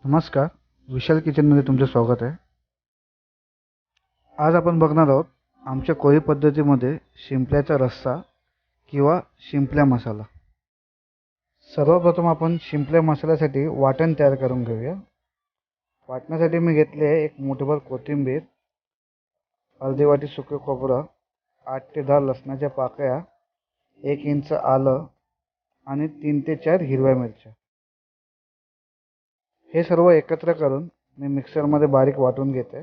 नमस्कार. विशाल किचनमध्ये तुमचे स्वागत आहे. आज आपण बघणार आहोत आमच्या कोळी पद्धतीमध्ये शिंपल्याचा रस्सा किंवा शिंपल्या मसाला. सर्वप्रथम आपण शिंपल्या मसाल्यासाठी वाटण तयार करून घेऊया. वाटण्यासाठी मी घेतले आहे एक मोठीभर कोथिंबीर, अर्धी वाटी सुके खोबरं, 8 ते 10 लसणाच्या पाकळ्या, 1 इंच आलं आणि 3 ते 4 हिरव्या मिरच्या. हे सर्व एकत्र करून मी मिक्सरमध्ये बारीक वाटून घेते.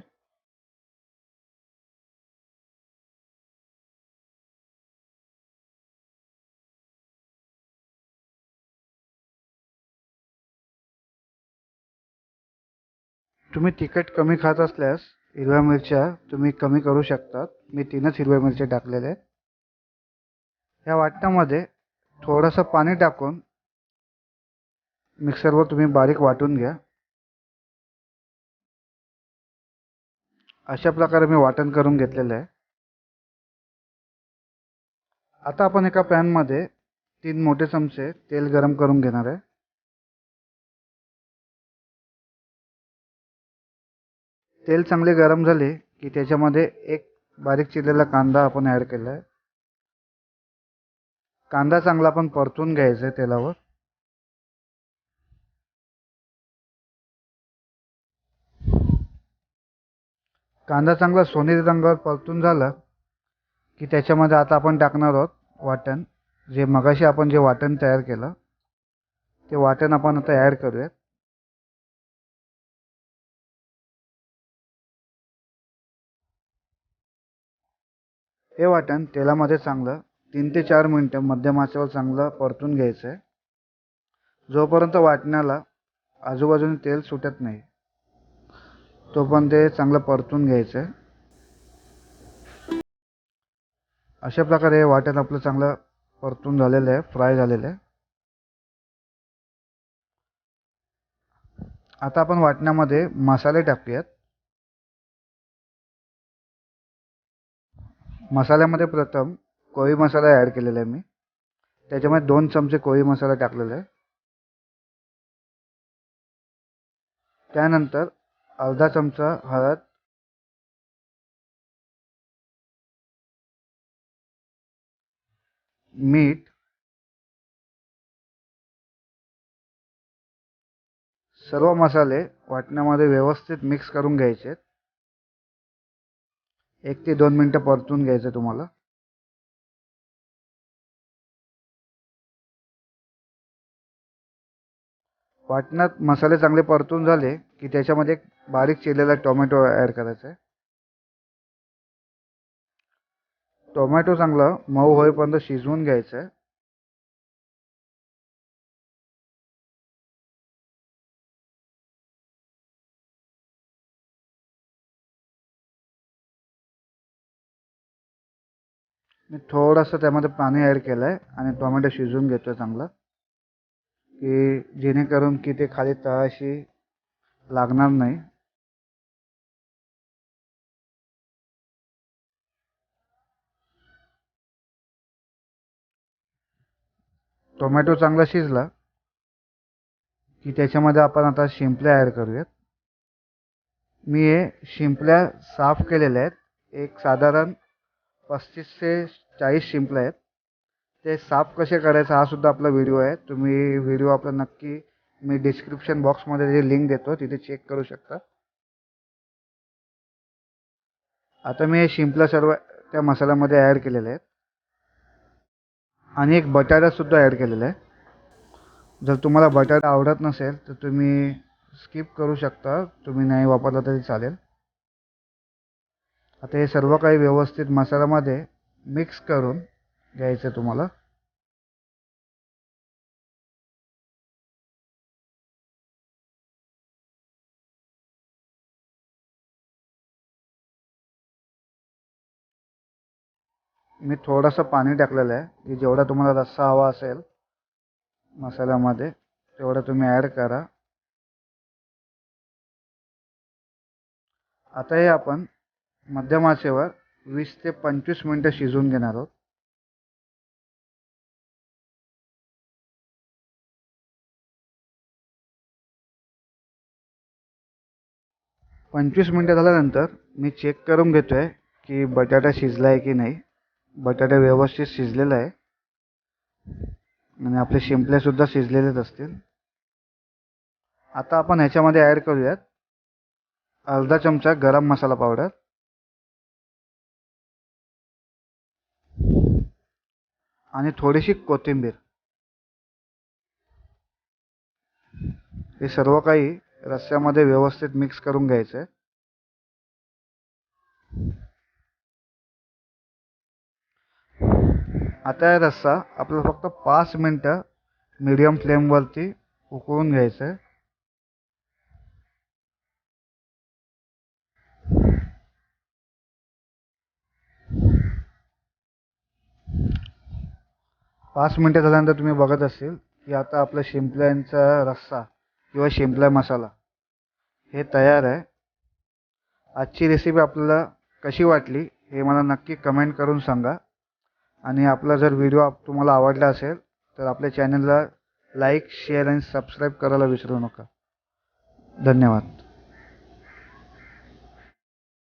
तुम्ही तिखट कमी खात असल्यास हिरव्या मिरच्या तुम्ही कमी करू शकता. मी 3च हिरव्या मिरच्या टाकलेल्या आहेत. या वाटणामध्ये थोडंसं पाणी टाकून मिक्सरवर तुम्ही बारीक वाटून घ्या. अशा प्रकारे मी वाटण करून घेतलेलं आहे. आता आपण एका पॅनमध्ये 3 मोठे चमचे तेल गरम करून घेणार आहे. तेल चांगले गरम झाले की त्याच्यामध्ये एक बारीक चिरलेला कांदा आपण ॲड केला आहे. कांदा चांगला आपण परतून घ्यायचा आहे तेलावर. कांदा चांगला सोनेरी रंगावर परतून झाला की त्याच्यामध्ये आता आपण टाकणार आहोत वाटण. जे मगाशी आपण जे वाटण तयार केलं ते वाटण आपण आता ॲड करूयात. हे वाटण तेलामध्ये चांगलं 3 ते 4 मिनिटं मध्यम आचेवर चांगलं परतून घ्यायचं आहे. जोपर्यंत वाटणाला आजूबाजूने तेल सुटत नाही तोपर्यंत ते चांगलं परतून घ्यायचं आहे. अशा प्रकारे हे वाटण आपलं चांगलं परतून झालेलं आहे, फ्राय झालेलं आहे. आता आपण वाटणामध्ये मसाले टाकूयात. मसाल्यामध्ये प्रथम कोळी मसाला ॲड केलेला आहे मी. त्याच्यामध्ये 2 चमचे कोळी मसाला टाकलेला आहे. त्यानंतर अर्धा चमचा हळद, मीठ, सर्व मसाले वाटणामध्ये व्यवस्थित मिक्स करून घ्यायचे आहेत. 1 ते 2 मिनिटं परतून घ्यायचं तुम्हाला. वाटणात मसाले चांगले परतून झाले की त्याच्यामध्ये एक बारीक चिरलेला टोमॅटो ॲड करायचा आहे. टोमॅटो चांगला मऊ होईपर्यंत शिजवून घ्यायचं आहे. मी थोडंसं त्यामध्ये पाणी ॲड केलं आहे आणि टोमॅटो शिजवून घेतो आहे चांगलं, की जेणेकरून की ते खाली तळाशी लागणार नाही. टोमॅटो चांगला शिजला की त्याच्यामध्ये आपण आता शिंपल्या ॲड करूयात. मी हे शिंपल्या साफ केलेल्या आहेत. एक साधारण 35 ते 40 शिंपल्या आहेत. ते साफ कसे करायचं हा सुद्धा आपला व्हिडिओ आहे. तुम्ही व्हिडिओ आपला नक्की मी डिस्क्रिप्शन बॉक्समध्ये जे लिंक देतो तिथे चेक करू शकता. आता मी हे शिंपल्या सर्व त्या मसाल्यामध्ये ॲड केलेले आहेत आणि एक बटाटासुद्धा ॲड केलेला आहे. जर तुम्हाला बटाटा आवडत नसेल तर तुम्ही स्किप करू शकता. तुम्ही नाही वापरला तरी चालेल. आता हे सर्व काही व्यवस्थित मसाल्यामध्ये मिक्स करून घ्यायचं आहे तुम्हाला. मी थोडंसं पाणी टाकलेलं आहे की जेवढा तुम्हाला रस्सा हवा असेल मसाल्यामध्ये तेवढं तुम्ही ॲड करा. आता हे आपण मध्यम आचेवर 20 ते 25 मिनिटं शिजवून घेणार आहोत. 25 मिनिटं झाल्यानंतर मी चेक करून घेतोय की बटाटा शिजला आहे की नाही. बटाटा व्यवस्थित शिजलेला आहे आणि आपले शिंपले सुद्धा शिजलेलेच असतील. आता आपण ह्याच्यामध्ये ॲड करूयात अर्धा चमचा गरम मसाला पावडर आणि थोडीशी कोथिंबीर. हे सर्व काही रस्स्यामध्ये व्यवस्थित मिक्स करून घ्यायचं आहे. आता हा रस्सा आपल्याला फक्त 5 मिनिटं मीडियम फ्लेमवरती उकळून घ्यायचं आहे. पाच मिनिटं झाल्यानंतर तुम्ही बघत असेल की आता आपला शिंपल्यांचा रस्सा किंवा शिंपला मसाला हे तयार आहे. आजची रेसिपी आपल्याला कशी वाटली हे मला नक्की कमेंट करून सांगा. आणि आपला जर व्हिडिओ तुम्हाला आवडला असेल तर आपल्या चॅनलला लाईक, शेअर आणि सबस्क्राईब करायला विसरू नका. धन्यवाद.